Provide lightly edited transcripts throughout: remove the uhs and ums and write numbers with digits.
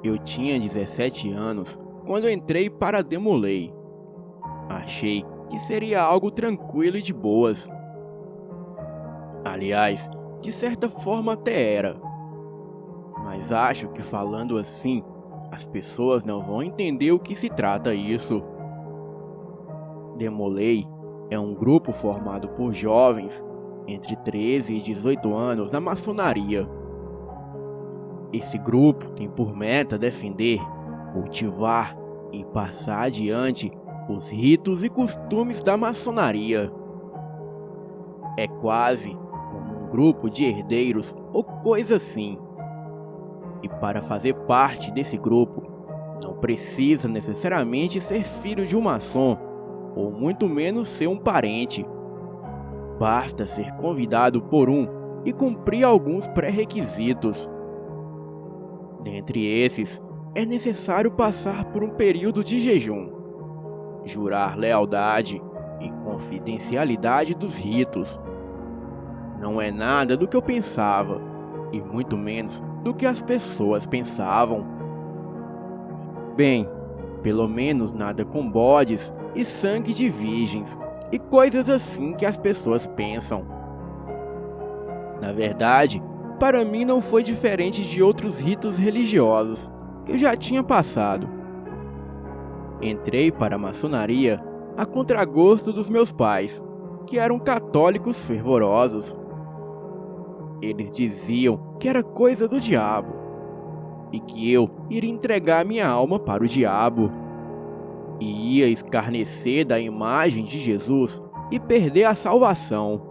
Eu tinha 17 anos quando entrei para Demolei. Achei que seria algo tranquilo e de boas. Aliás, de certa forma até era. Mas acho que falando assim, as pessoas não vão entender o que se trata isso. Demolei é um grupo formado por jovens entre 13 e 18 anos na maçonaria. Esse grupo tem por meta defender, cultivar e passar adiante os ritos e costumes da maçonaria. É quase como um grupo de herdeiros ou coisa assim. E para fazer parte desse grupo, não precisa necessariamente ser filho de um maçom, ou muito menos ser um parente. Basta ser convidado por um e cumprir alguns pré-requisitos. Dentre esses, é necessário passar por um período de jejum, jurar lealdade e confidencialidade dos ritos. Não é nada do que eu pensava, e muito menos do que as pessoas pensavam. Bem, pelo menos nada com bodes e sangue de virgens, e coisas assim que as pessoas pensam. Na verdade, para mim não foi diferente de outros ritos religiosos que eu já tinha passado. Entrei para a maçonaria a contragosto dos meus pais, que eram católicos fervorosos. Eles diziam que era coisa do diabo, e que eu iria entregar minha alma para o diabo, e ia escarnecer da imagem de Jesus e perder a salvação.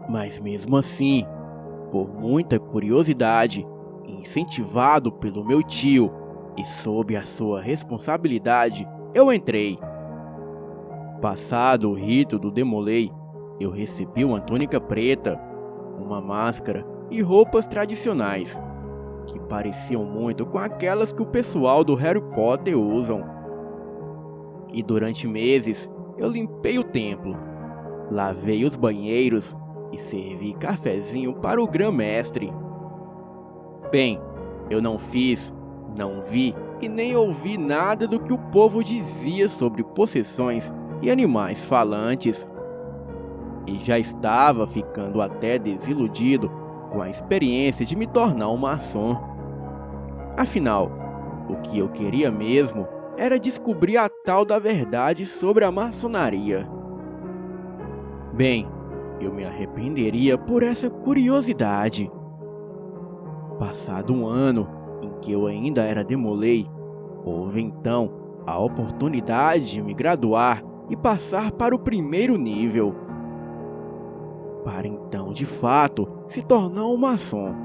Mas mesmo assim, por muita curiosidade, incentivado pelo meu tio e sob a sua responsabilidade, eu entrei. Passado o rito do Demolei, eu recebi uma túnica preta, uma máscara e roupas tradicionais, que pareciam muito com aquelas que o pessoal do Harry Potter usam. E durante meses eu limpei o templo, lavei os banheiros e servi cafezinho para o grã-mestre. Bem, eu não fiz, não vi e nem ouvi nada do que o povo dizia sobre possessões e animais falantes. E já estava ficando até desiludido com a experiência de me tornar um maçom. Afinal, o que eu queria mesmo era descobrir a tal da verdade sobre a maçonaria. Bem, eu me arrependeria por essa curiosidade. Passado um ano em que eu ainda era Demolei, houve então a oportunidade de me graduar e passar para o primeiro nível, para então de fato se tornar um maçom,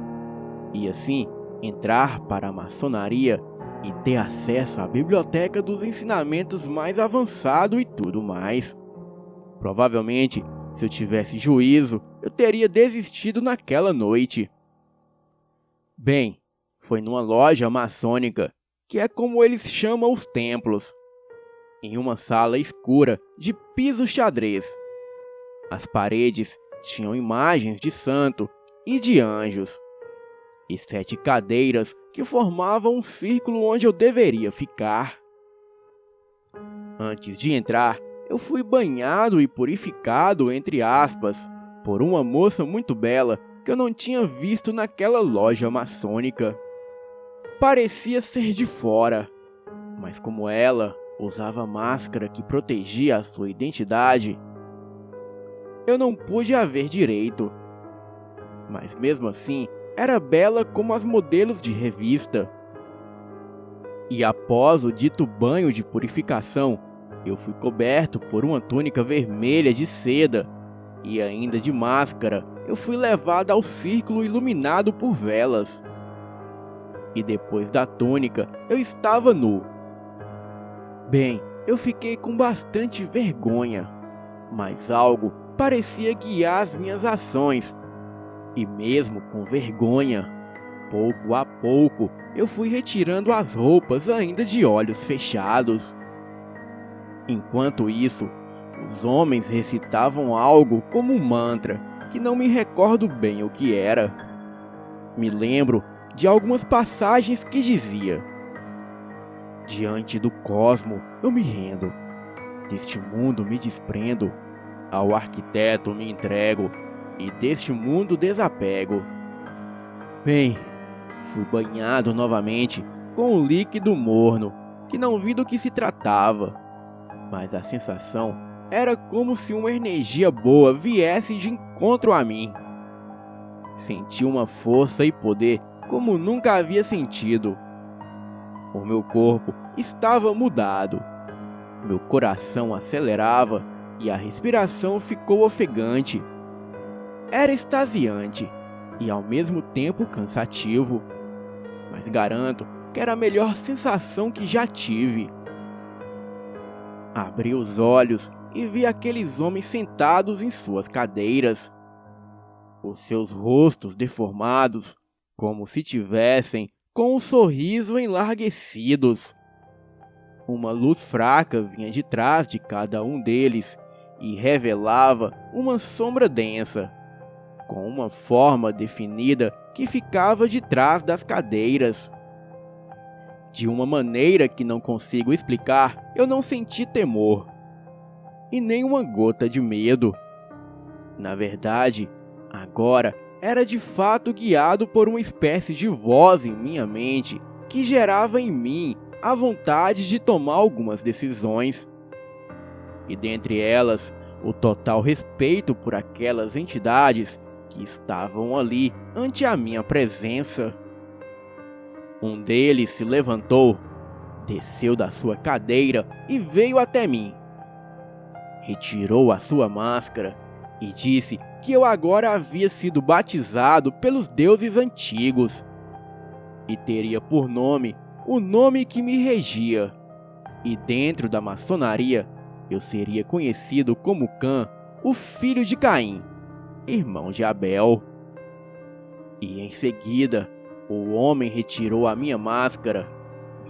e assim entrar para a maçonaria e ter acesso à biblioteca dos ensinamentos mais avançados e tudo mais. Provavelmente, se eu tivesse juízo, eu teria desistido naquela noite. Bem, foi numa loja maçônica, que é como eles chamam os templos, em uma sala escura de piso xadrez. As paredes tinham imagens de santo e de anjos, e 7 cadeiras que formavam um círculo onde eu deveria ficar. Antes de entrar, eu fui banhado e purificado, entre aspas, por uma moça muito bela que eu não tinha visto naquela loja maçônica. Parecia ser de fora, mas como ela usava máscara que protegia a sua identidade, eu não pude a ver direito. Mas mesmo assim, era bela como as modelos de revista. E após o dito banho de purificação, eu fui coberto por uma túnica vermelha de seda, e ainda de máscara, eu fui levado ao círculo iluminado por velas. E depois da túnica, eu estava nu. Bem, eu fiquei com bastante vergonha, mas algo parecia guiar as minhas ações. E mesmo com vergonha, pouco a pouco, eu fui retirando as roupas ainda de olhos fechados. Enquanto isso, os homens recitavam algo como um mantra, que não me recordo bem o que era. Me lembro de algumas passagens que dizia: diante do cosmo eu me rendo, deste mundo me desprendo, ao arquiteto me entrego e deste mundo desapego. Bem, fui banhado novamente com um líquido morno que não vi do que se tratava, mas a sensação era como se uma energia boa viesse de encontro a mim. Senti uma força e poder como nunca havia sentido. O meu corpo estava mudado, meu coração acelerava e a respiração ficou ofegante. Era extasiante e ao mesmo tempo cansativo, mas garanto que era a melhor sensação que já tive. Abri os olhos e vi aqueles homens sentados em suas cadeiras, os seus rostos deformados, como se tivessem com um sorriso enlarguecidos. Uma luz fraca vinha de trás de cada um deles e revelava uma sombra densa, com uma forma definida que ficava de trás das cadeiras. De uma maneira que não consigo explicar, eu não senti temor, e nem uma gota de medo. Na verdade, agora era de fato guiado por uma espécie de voz em minha mente que gerava em mim a vontade de tomar algumas decisões. E dentre elas, o total respeito por aquelas entidades que estavam ali ante a minha presença. Um deles se levantou, desceu da sua cadeira e veio até mim. Retirou a sua máscara e disse que eu agora havia sido batizado pelos deuses antigos e teria por nome o nome que me regia, e dentro da maçonaria eu seria conhecido como Cã, o filho de Caim, irmão de Abel. E em seguida, o homem retirou a minha máscara,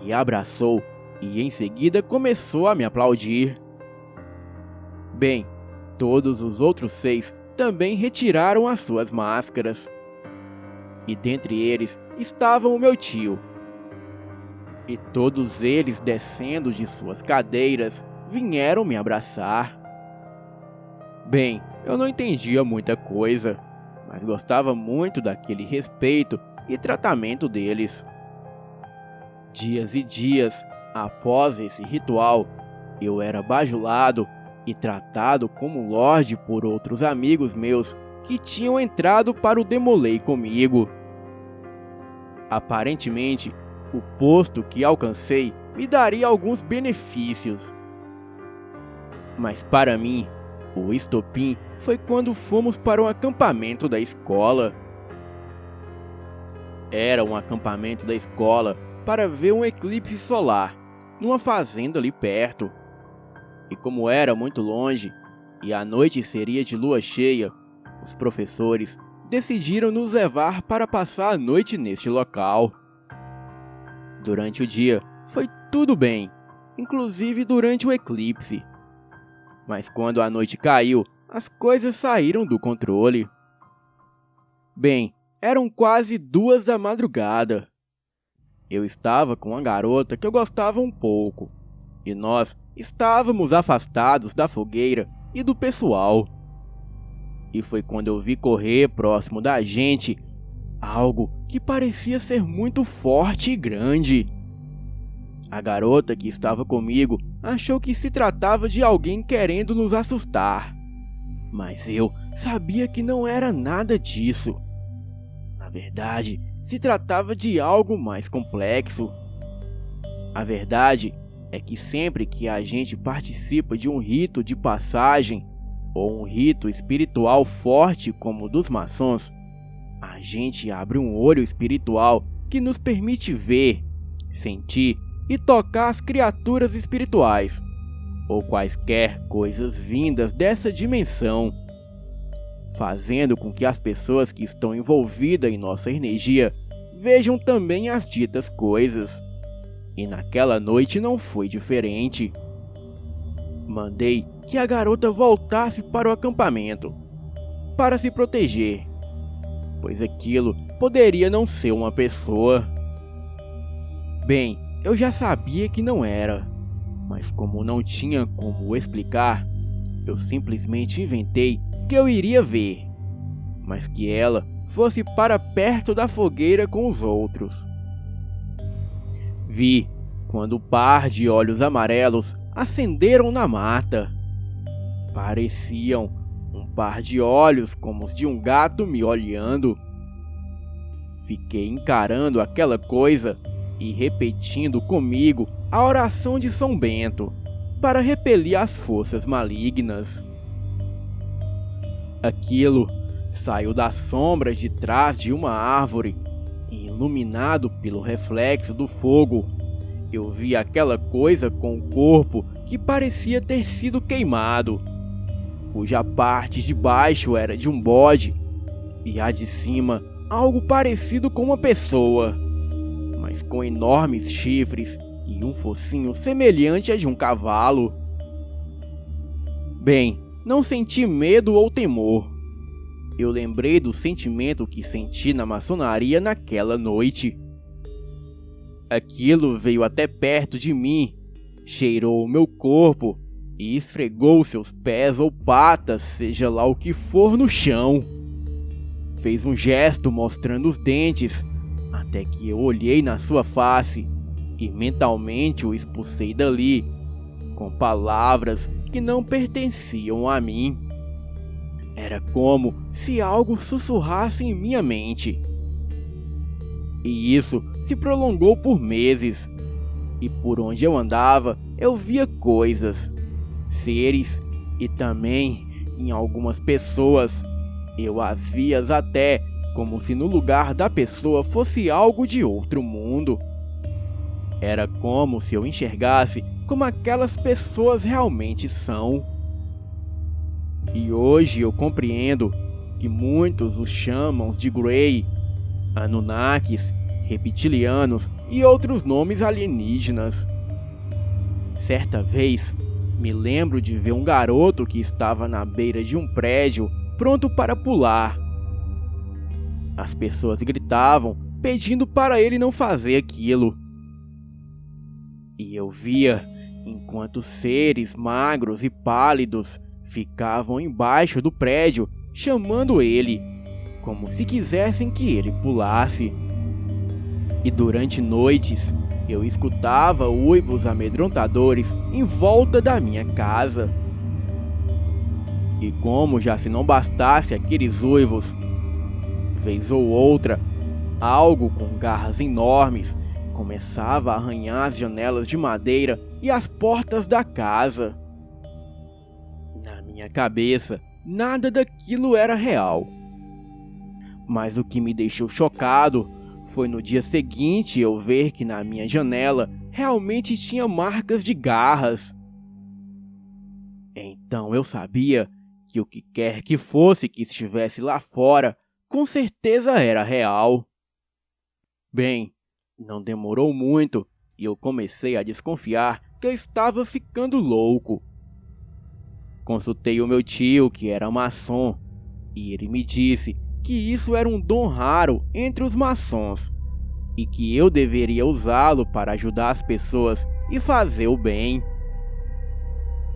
me abraçou e em seguida começou a me aplaudir. Bem, todos os outros 6 também retiraram as suas máscaras. E dentre eles estava o meu tio. E todos eles, descendo de suas cadeiras, vieram me abraçar. Bem, eu não entendia muita coisa, mas gostava muito daquele respeito e tratamento deles. Dias e dias após esse ritual, eu era bajulado e tratado como lorde por outros amigos meus que tinham entrado para o Demolei comigo. Aparentemente, o posto que alcancei me daria alguns benefícios. Mas para mim, o estopim foi quando fomos para um acampamento da escola. Era um acampamento da escola para ver um eclipse solar, numa fazenda ali perto. E como era muito longe, e a noite seria de lua cheia, os professores decidiram nos levar para passar a noite neste local. Durante o dia foi tudo bem, inclusive durante o eclipse. Mas quando a noite caiu, as coisas saíram do controle. Bem, eram quase 2 da madrugada. Eu estava com uma garota que eu gostava um pouco, e nós estávamos afastados da fogueira e do pessoal. E foi quando eu vi correr próximo da gente algo que parecia ser muito forte e grande. A garota que estava comigo achou que se tratava de alguém querendo nos assustar, mas eu sabia que não era nada disso. Na verdade, se tratava de algo mais complexo. A verdade é que sempre que a gente participa de um rito de passagem ou um rito espiritual forte como o dos maçons, a gente abre um olho espiritual que nos permite ver, sentir e tocar as criaturas espirituais, ou quaisquer coisas vindas dessa dimensão, fazendo com que as pessoas que estão envolvidas em nossa energia vejam também as ditas coisas. E naquela noite não foi diferente. Mandei que a garota voltasse para o acampamento, para se proteger, pois aquilo poderia não ser uma pessoa. Bem, eu já sabia que não era, mas como não tinha como explicar, eu simplesmente inventei que eu iria ver, mas que ela fosse para perto da fogueira com os outros. Vi quando o par de olhos amarelos acenderam na mata. Pareciam um par de olhos como os de um gato me olhando. Fiquei encarando aquela coisa e repetindo comigo a oração de São Bento para repelir as forças malignas. Aquilo saiu das sombras de trás de uma árvore e, iluminado pelo reflexo do fogo, eu vi aquela coisa com o corpo que parecia ter sido queimado, cuja parte de baixo era de um bode e a de cima algo parecido com uma pessoa, mas com enormes chifres e um focinho semelhante a de um cavalo. Bem, não senti medo ou temor. Eu lembrei do sentimento que senti na maçonaria naquela noite. Aquilo veio até perto de mim, cheirou o meu corpo e esfregou seus pés ou patas, seja lá o que for, no chão. Fez um gesto mostrando os dentes, até que eu olhei na sua face e mentalmente o expulsei dali, com palavras que não pertenciam a mim. Era como se algo sussurrasse em minha mente. E isso se prolongou por meses. E por onde eu andava, eu via coisas, seres e também, em algumas pessoas, eu as via até como se no lugar da pessoa fosse algo de outro mundo. Era como se eu enxergasse como aquelas pessoas realmente são. E hoje eu compreendo que muitos os chamam de Grey, Anunnakis, reptilianos e outros nomes alienígenas. Certa vez, me lembro de ver um garoto que estava na beira de um prédio, pronto para pular. As pessoas gritavam, pedindo para ele não fazer aquilo. E eu via, enquanto seres magros e pálidos ficavam embaixo do prédio, chamando ele, como se quisessem que ele pulasse. E durante noites, eu escutava uivos amedrontadores em volta da minha casa. E como já se não bastasse aqueles uivos, vez ou outra, algo com garras enormes começava a arranhar as janelas de madeira e as portas da casa. Na minha cabeça, nada daquilo era real. Mas o que me deixou chocado foi no dia seguinte eu ver que na minha janela realmente tinha marcas de garras. Então eu sabia que o que quer que fosse que estivesse lá fora, com certeza era real. Bem, não demorou muito e eu comecei a desconfiar que eu estava ficando louco. Consultei o meu tio, que era maçom, e ele me disse que isso era um dom raro entre os maçons e que eu deveria usá-lo para ajudar as pessoas e fazer o bem.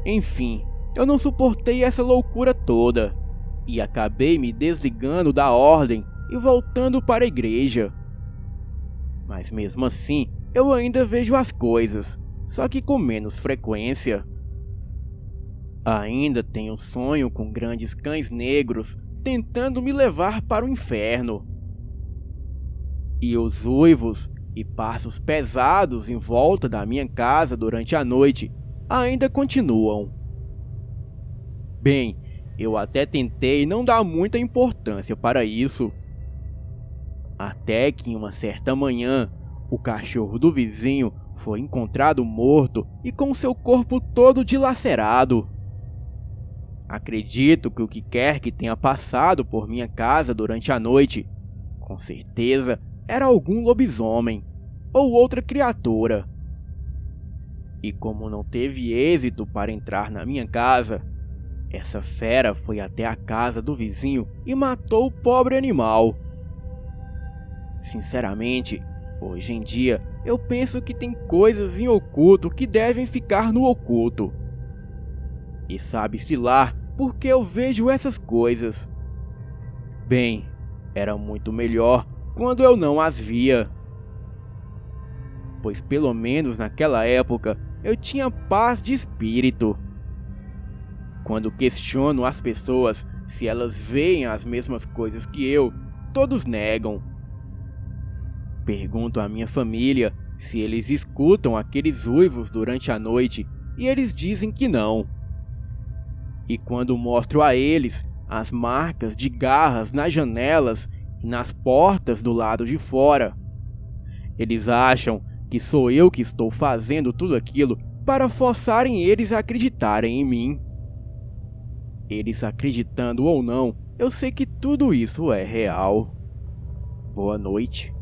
Enfim, eu não suportei essa loucura toda e acabei me desligando da ordem e voltando para a igreja. Mas mesmo assim, eu ainda vejo as coisas, só que com menos frequência. Ainda tenho sonho com grandes cães negros tentando me levar para o inferno. E os uivos e passos pesados em volta da minha casa durante a noite ainda continuam. Bem, eu até tentei não dar muita importância para isso. Até que em uma certa manhã, o cachorro do vizinho foi encontrado morto e com seu corpo todo dilacerado. Acredito que o que quer que tenha passado por minha casa durante a noite, com certeza era algum lobisomem ou outra criatura. E como não teve êxito para entrar na minha casa, essa fera foi até a casa do vizinho e matou o pobre animal. Sinceramente, hoje em dia, eu penso que tem coisas em oculto que devem ficar no oculto. E sabe-se lá porque eu vejo essas coisas. Bem, era muito melhor quando eu não as via. Pois pelo menos naquela época eu tinha paz de espírito. Quando questiono as pessoas se elas veem as mesmas coisas que eu, todos negam. Pergunto à minha família se eles escutam aqueles uivos durante a noite e eles dizem que não. E quando mostro a eles as marcas de garras nas janelas e nas portas do lado de fora, eles acham que sou eu que estou fazendo tudo aquilo para forçarem eles a acreditarem em mim. Eles acreditando ou não, eu sei que tudo isso é real. Boa noite.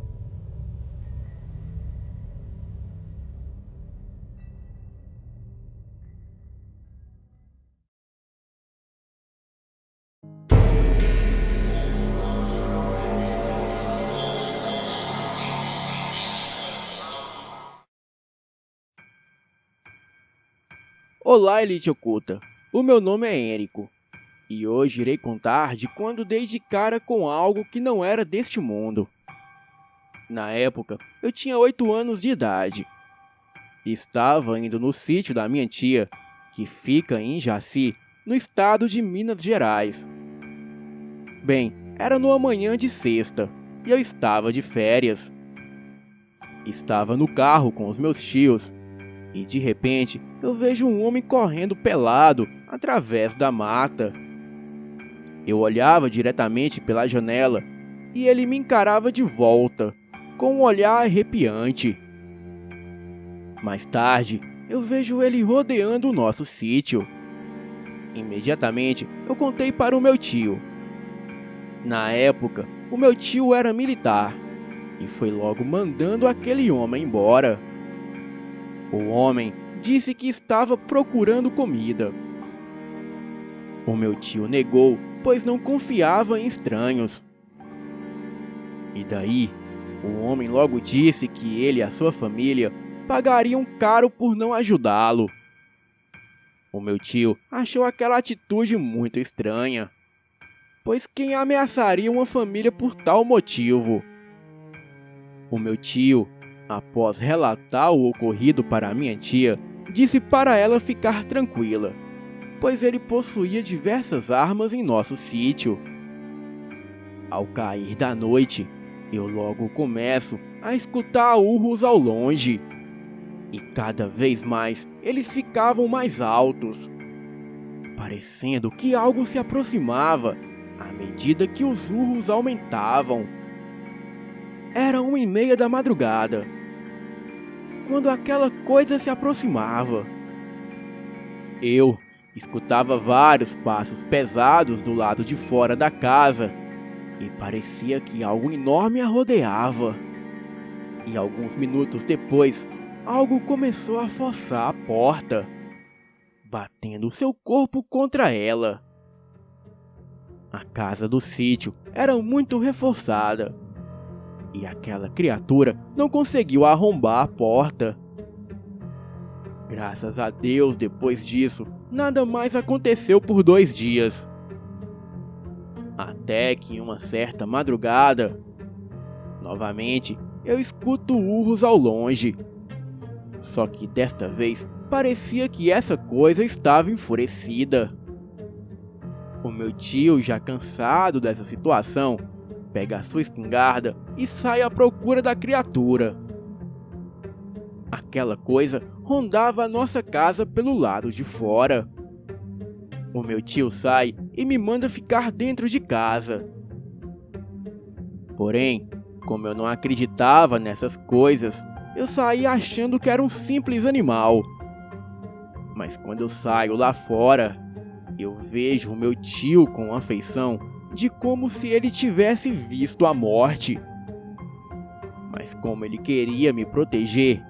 Olá, Elite Oculta. O meu nome é Érico. E hoje irei contar de quando dei de cara com algo que não era deste mundo. Na época, eu tinha 8 anos de idade. Estava indo no sítio da minha tia, que fica em Jaci, no estado de Minas Gerais. Bem, era numa manhã de sexta, e eu estava de férias. Estava no carro com os meus tios, e de repente eu vejo um homem correndo pelado através da mata. Eu olhava diretamente pela janela e ele me encarava de volta, com um olhar arrepiante. Mais tarde, eu vejo ele rodeando o nosso sítio. Imediatamente, eu contei para o meu tio. Na época, o meu tio era militar e foi logo mandando aquele homem embora. O homem disse que estava procurando comida. O meu tio negou, pois não confiava em estranhos. E daí, o homem logo disse que ele e a sua família pagariam caro por não ajudá-lo. O meu tio achou aquela atitude muito estranha, pois quem ameaçaria uma família por tal motivo? O meu tio, após relatar o ocorrido para a minha tia, disse para ela ficar tranquila, pois ele possuía diversas armas em nosso sítio. Ao cair da noite, eu logo começo a escutar urros ao longe, e cada vez mais eles ficavam mais altos, parecendo que algo se aproximava à medida que os urros aumentavam. Era 1h30 da madrugada, quando aquela coisa se aproximava. Eu escutava vários passos pesados do lado de fora da casa e parecia que algo enorme a rodeava. E alguns minutos depois, algo começou a forçar a porta, batendo seu corpo contra ela. A casa do sítio era muito reforçada e aquela criatura não conseguiu arrombar a porta. Graças a Deus, depois disso, nada mais aconteceu por 2 dias. Até que em uma certa madrugada, novamente, eu escuto urros ao longe. Só que desta vez, parecia que essa coisa estava enfurecida. O meu tio, já cansado dessa situação, pega a sua espingarda e sai à procura da criatura. Aquela coisa rondava a nossa casa pelo lado de fora. O meu tio sai e me manda ficar dentro de casa. Porém, como eu não acreditava nessas coisas, eu saí achando que era um simples animal. Mas quando eu saio lá fora, eu vejo o meu tio com uma feição de como se ele tivesse visto a morte. Mas como ele queria me proteger,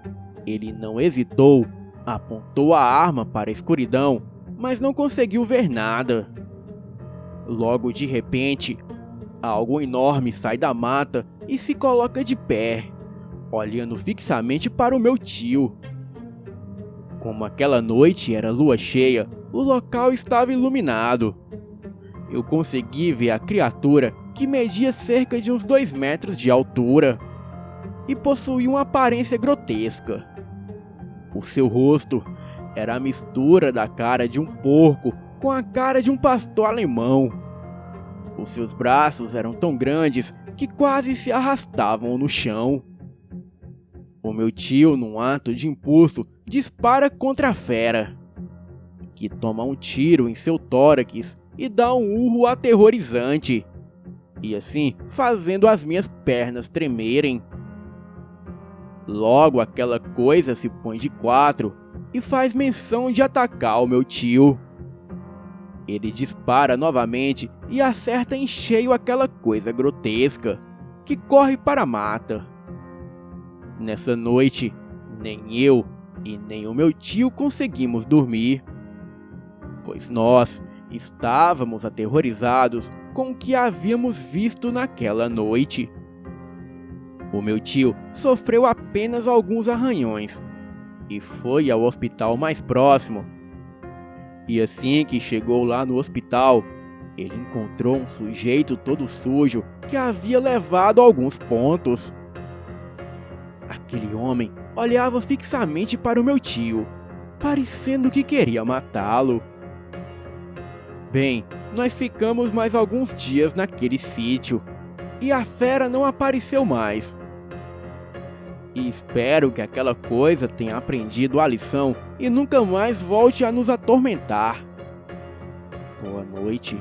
ele não hesitou, apontou a arma para a escuridão, mas não conseguiu ver nada. Logo de repente, algo enorme sai da mata e se coloca de pé, olhando fixamente para o meu tio. Como aquela noite era lua cheia, o local estava iluminado. Eu consegui ver a criatura, que media cerca de uns 2 metros de altura e possuía uma aparência grotesca. O seu rosto era a mistura da cara de um porco com a cara de um pastor alemão. Os seus braços eram tão grandes que quase se arrastavam no chão. O meu tio, num ato de impulso, dispara contra a fera, que toma um tiro em seu tórax e dá um urro aterrorizante, e assim fazendo as minhas pernas tremerem. Logo aquela coisa se põe de 4 e faz menção de atacar o meu tio. Ele dispara novamente e acerta em cheio aquela coisa grotesca, que corre para a mata. Nessa noite, nem eu e nem o meu tio conseguimos dormir, pois nós estávamos aterrorizados com o que havíamos visto naquela noite. O meu tio sofreu apenas alguns arranhões e foi ao hospital mais próximo. E assim que chegou lá no hospital, ele encontrou um sujeito todo sujo que havia levado alguns pontos. Aquele homem olhava fixamente para o meu tio, parecendo que queria matá-lo. Bem, nós ficamos mais alguns dias naquele sítio e a fera não apareceu mais. E espero que aquela coisa tenha aprendido a lição e nunca mais volte a nos atormentar. Boa noite.